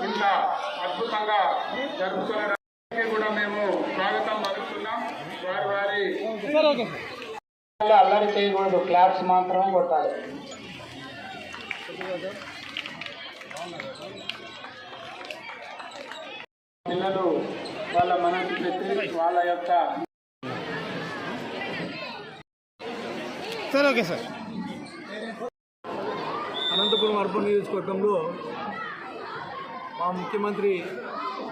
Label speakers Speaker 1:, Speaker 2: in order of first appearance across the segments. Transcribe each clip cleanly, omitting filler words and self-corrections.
Speaker 1: ఇంత అద్భుతంగా జరుపుకునే కూడా మేము స్వాగతం పలుకుతున్నాం. వారి
Speaker 2: అల్లరి చేయకూడదు, క్లాప్స్ మాత్రమే కొట్టాలి.
Speaker 1: పిల్లలు వాళ్ళ మనసు పెట్టి వాళ్ళ యొక్క
Speaker 3: అనంతపురం అర్బన్ నియోజకవర్గంలో మా ముఖ్యమంత్రి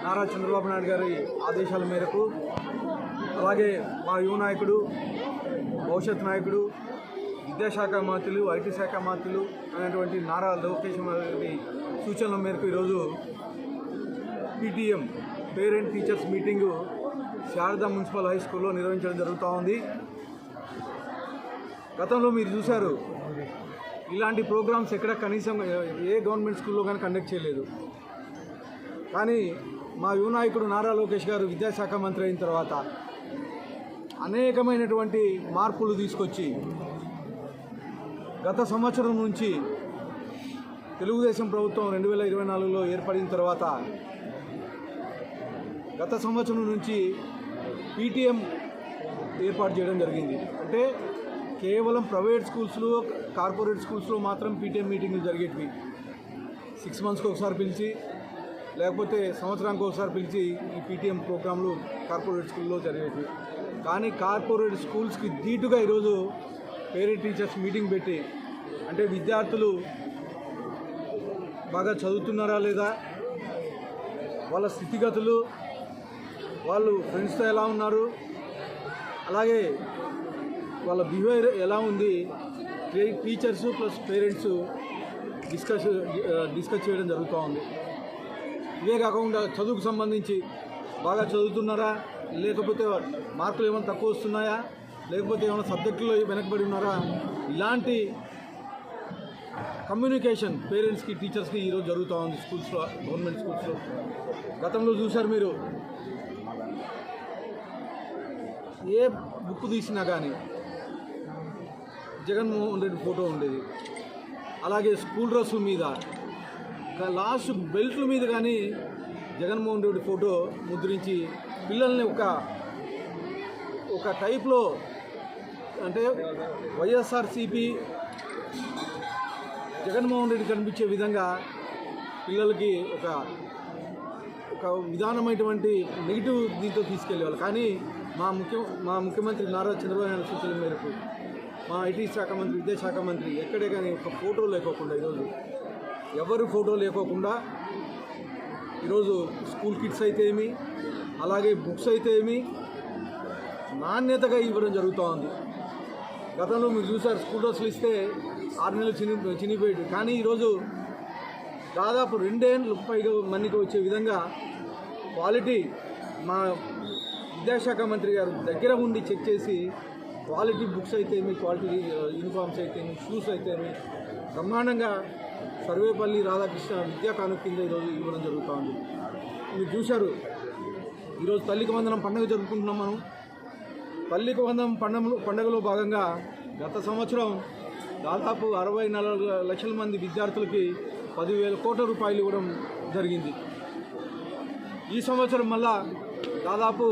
Speaker 3: నారా చంద్రబాబు నాయుడు గారి ఆదేశాల మేరకు, అలాగే మా యువ నాయకుడు, భవిష్యత్ నాయకుడు, విద్యాశాఖ మంత్రులు, ఐటీ శాఖ మంత్రులు అనేటువంటి నారా లోకేష్ గారి సూచనల మేరకు ఈరోజు PTM parent teachers meeting Sharada municipal high స్కూల్లో నిర్వహించడం జరుగుతూ ఉంది. గతంలో మీరు చూశారు, ఇలాంటి ప్రోగ్రామ్స్ ఎక్కడ కనీసం ఏ గవర్నమెంట్ స్కూల్లో కానీ కండక్ట్ చేయలేదు. కానీ మా యువ నాయకుడు నారా లోకేష్ గారు విద్యాశాఖ మంత్రి అయిన తర్వాత అనేకమైనటువంటి మార్పులు తీసుకొచ్చి గత సంవత్సరం నుంచి తెలుగుదేశం ప్రభుత్వం 2024లో ఏర్పడిన తర్వాత గత సంవత్సరం నుంచి పీటీఎం ఏర్పాటు చేయడం జరిగింది. అంటే కేవలం ప్రైవేట్ స్కూల్స్లో, కార్పొరేట్ స్కూల్స్లో మాత్రం పీటీఎం మీటింగ్లు జరిగేటివి. 6 మంత్స్కి ఒకసారి పిలిచి, లేకపోతే సంవత్సరానికి ఒకసారి పిలిచి ఈ పీటీఎం ప్రోగ్రాంలు కార్పొరేట్ స్కూల్లో జరిగేటివి. కానీ కార్పొరేట్ స్కూల్స్కి ధీటుగా ఈరోజు పేరెంట్ టీచర్స్ మీటింగ్ పెట్టి, అంటే విద్యార్థులు బాగా చదువుతున్నారా లేదా, వాళ్ళ స్థితిగతులు, వాళ్ళు ఫ్రెండ్స్తో ఎలా ఉన్నారు, అలాగే వాళ్ళ బిహేవియర్ ఎలా ఉంది, టీచర్సు ప్లస్ పేరెంట్స్ డిస్కస్ చేయడం జరుగుతూ ఉంది. ఇవే కాకుండా చదువుకు సంబంధించి బాగా చదువుతున్నారా, లేకపోతే మార్కులు ఏమైనా తక్కువ వస్తున్నాయా, లేకపోతే ఏమైనా సబ్జెక్టులో వెనకబడి ఉన్నారా, ఇలాంటి కమ్యూనికేషన్ పేరెంట్స్కి, టీచర్స్కి ఈరోజు జరుగుతూ ఉంది స్కూల్స్లో, గవర్నమెంట్ స్కూల్స్లో. గతంలో చూశారు మీరు, ఏ బుక్ తీసినా కానీ జగన్మోహన్ రెడ్డి ఫోటో ఉండేది. అలాగే స్కూల్ డ్రెస్సుల మీద, లాస్ట్ బెల్ట్ల మీద కానీ జగన్మోహన్ రెడ్డి ఫోటో ముద్రించి పిల్లల్ని ఒక టైప్లో, అంటే వైఎస్ఆర్సీపీ జగన్మోహన్ రెడ్డి కనిపించే విధంగా పిల్లలకి ఒక విధానమైనటువంటి నెగిటివ్ దీంతో తీసుకెళ్ళేవాళ్ళు. కానీ మా ముఖ్యమంత్రి నారా చంద్రబాబు నాయుడు సూచనల మేరకు మా ఐటీ శాఖ మంత్రి, విద్యాశాఖ మంత్రి ఎక్కడే కానీ ఒక ఫోటో లేకోకుండా, ఈరోజు ఎవరి ఫోటో లేకోకుండా ఈరోజు స్కూల్ కిట్స్ అయితే ఏమి, అలాగే బుక్స్ అయితే ఏమి నాణ్యతగా ఇవ్వడం జరుగుతూ ఉంది. గతంలో మీరు చూసారు, స్కూల్ డ్రెస్సులు ఇస్తే 6 నెలలు చినిపోయేది. కానీ ఈరోజు దాదాపు 2 ఏళ్ళ పైగా మందికి వచ్చే విధంగా క్వాలిటీ మా విద్యాశాఖ మంత్రి గారు దగ్గర ఉండి చెక్ చేసి, క్వాలిటీ బుక్స్ అయితే ఏమి, క్వాలిటీ యూనిఫామ్స్ అయితే ఏమి, షూస్ అయితే ఏమి బ్రహ్మాండంగా సర్వేపల్లి రాధాకృష్ణ విద్యా కానుక కింద ఈరోజు ఇవ్వడం జరుగుతూ ఉంది. మీరు చూశారు, ఈరోజు తల్లికి వందనం పండుగ జరుపుకుంటున్నాం మనం. తల్లికి వందనం పండుగలో భాగంగా గత సంవత్సరం దాదాపు 64 లక్షల మంది విద్యార్థులకి 10,000 కోట్ల రూపాయలు ఇవ్వడం జరిగింది. ఈ సంవత్సరం మళ్ళా దాదాపు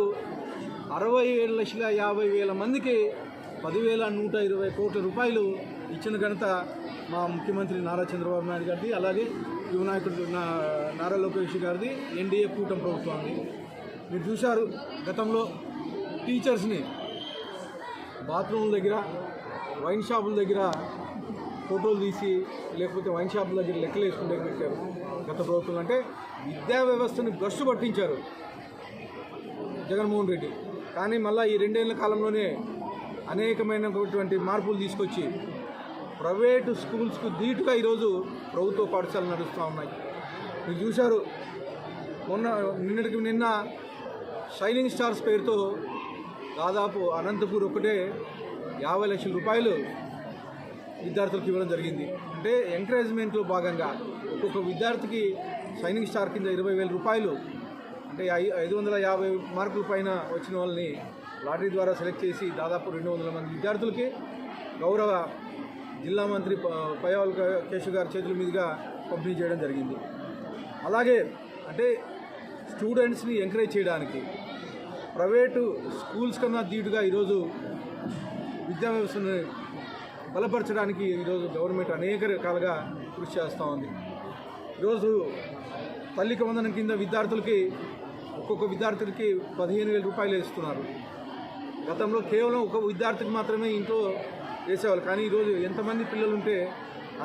Speaker 3: 67,50,000 మందికి 10,120 కోట్ల రూపాయలు ఇచ్చిన ఘనత మా ముఖ్యమంత్రి నారా చంద్రబాబు నాయుడు గారిది, అలాగే యువ నాయకుడు నారా లోకేష్ గారిది, ఎన్డీఏ కూటమి ప్రభుత్వాన్ని. మీరు చూశారు, గతంలో టీచర్స్ని బాత్రూమ్ల దగ్గర, వైన్ షాపుల దగ్గర ఫోటోలు తీసి, లేకపోతే వైన్ షాపుల దగ్గర లెక్కలు వేసుకుంటే పెట్టారు గత ప్రభుత్వం. అంటే విద్యా వ్యవస్థను భ్రష్టు పట్టించారు జగన్మోహన్ రెడ్డి. కానీ మళ్ళీ ఈ 2 ఏళ్ల కాలంలోనే అనేకమైనటువంటి మార్పులు తీసుకొచ్చి ప్రైవేటు స్కూల్స్కు ధీటుగా ఈరోజు ప్రభుత్వ పాఠశాలలు నడుస్తూ ఉన్నాయి. మీరు చూశారు, నిన్న షైనింగ్ స్టార్స్ పేరుతో దాదాపు అనంతపూర్ ఒకటే 50 లక్షల రూపాయలు విద్యార్థులకు ఇవ్వడం జరిగింది. అంటే ఎంకరేజ్మెంట్లో భాగంగా ఒక్కొక్క విద్యార్థికి షైనింగ్ స్టార్ కింద 20,000 రూపాయలు, అంటే 550 మార్కుల పైన వచ్చిన వాళ్ళని లాటరీ ద్వారా సెలెక్ట్ చేసి దాదాపు 200 మంది విద్యార్థులకి గౌరవ జిల్లా మంత్రి పయ్యావుల కేశవ్ గారి చేతుల మీదుగా పంపిణీ చేయడం జరిగింది. అలాగే అంటే స్టూడెంట్స్ని ఎంకరేజ్ చేయడానికి ప్రైవేటు స్కూల్స్ కన్నా ధీటుగా ఈరోజు విద్యా వ్యవస్థను బలపరచడానికి ఈరోజు గవర్నమెంట్ అనేక రకాలుగా కృషి చేస్తూ ఉంది. ఈరోజు తల్లికి వందనం కింద విద్యార్థులకి ఒక్కొక్క విద్యార్థులకి 15,000 రూపాయలు ఇస్తున్నారు. గతంలో కేవలం ఒక విద్యార్థికి మాత్రమే ఇంట్లో వేసేవాళ్ళు, కానీ ఈరోజు ఎంతమంది పిల్లలు ఉంటే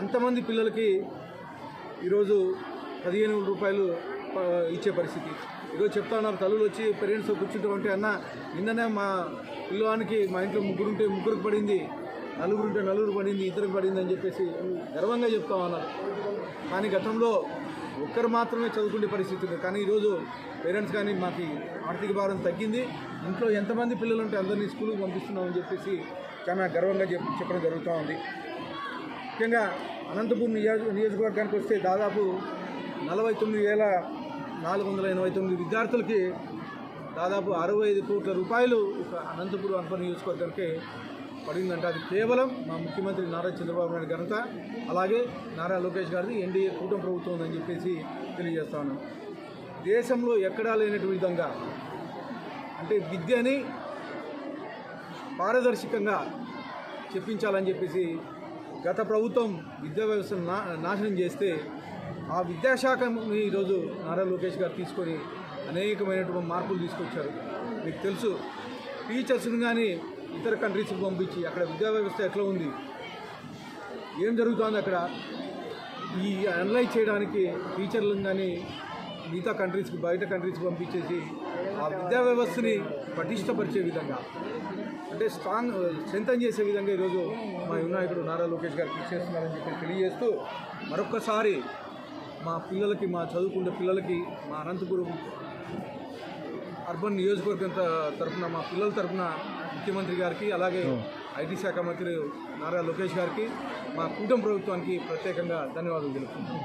Speaker 3: అంతమంది పిల్లలకి ఈరోజు 15,000 రూపాయలు ఇచ్చే పరిస్థితి. ఈరోజు చెప్తా ఉన్నారు, తల్లులు వచ్చి పేరెంట్స్ కూర్చుంటామంటే అన్న నిన్ననే మా పిల్లవానికి మా ఇంట్లో ముగ్గురికి పడింది, నలుగురు పడింది, ఇద్దరికి పడింది అని చెప్పేసి గర్వంగా చెప్తా ఉన్నారు. కానీ గతంలో ఒక్కరు మాత్రమే చదువుకునే పరిస్థితి ఉంది. కానీ ఈరోజు పేరెంట్స్ కానీ మాకు ఆర్థిక భారం తగ్గింది, ఇంట్లో ఎంతమంది పిల్లలు ఉంటే అందరినీ స్కూల్కి పంపిస్తున్నామని చెప్పేసి చాలా గర్వంగా చెప్పడం జరుగుతూ ఉంది. ముఖ్యంగా అనంతపూర్ నియోజకవర్గానికి వస్తే దాదాపు 49,489 విద్యార్థులకి దాదాపు 65 కోట్ల రూపాయలు ఒక అనంతపూర్ అర్బన్ నియోజకవర్గానికి పడిందంటే అది కేవలం మా ముఖ్యమంత్రి నారా చంద్రబాబు నాయుడు ఘనత, అలాగే నారా లోకేష్ గారిది ఎన్డీఏ కూటమి ప్రభుత్వం ఉందని చెప్పేసి తెలియజేస్తా ఉన్నాను. దేశంలో ఎక్కడా లేనటువంటి విధంగా అంటే విద్యని పారదర్శకంగా చెప్పించాలని చెప్పేసి గత ప్రభుత్వం విద్యా వ్యవస్థను నాశనం చేస్తే ఆ విద్యాశాఖని ఈరోజు నారా లోకేష్ గారు తీసుకొని అనేకమైనటువంటి మార్పులు తీసుకొచ్చారు. మీకు తెలుసు, టీచర్స్ని కానీ ఇతర కంట్రీస్కి పంపించి అక్కడ విద్యా వ్యవస్థ ఎట్లా ఉంది, ఏం జరుగుతుంది అక్కడ ఈ అనలైజ్ చేయడానికి టీచర్లను కానీ మిగతా కంట్రీస్కి బయట కంట్రీస్కి పంపించేసి ఆ విద్యా వ్యవస్థని పటిష్టపరిచే విధంగా అంటే స్ట్రెంథన్ చేసే విధంగా ఈరోజు మా యువనాయకుడు నారా లోకేష్ గారు కృషి చేస్తున్నారని చెప్పి తెలియజేస్తూ మరొక్కసారి మా పిల్లలకి, మా చదువుకునే పిల్లలకి, మా అనంతపురం అర్బన్ నియోజకవర్గం తరఫున మా పిల్లల తరఫున ముఖ్యమంత్రి గారికి, అలాగే ఐటీ శాఖ మంత్రి నారా లోకేష్ గారికి, మా కూటమి ప్రభుత్వానికి ప్రత్యేకంగా ధన్యవాదాలు తెలుపుతున్నాను.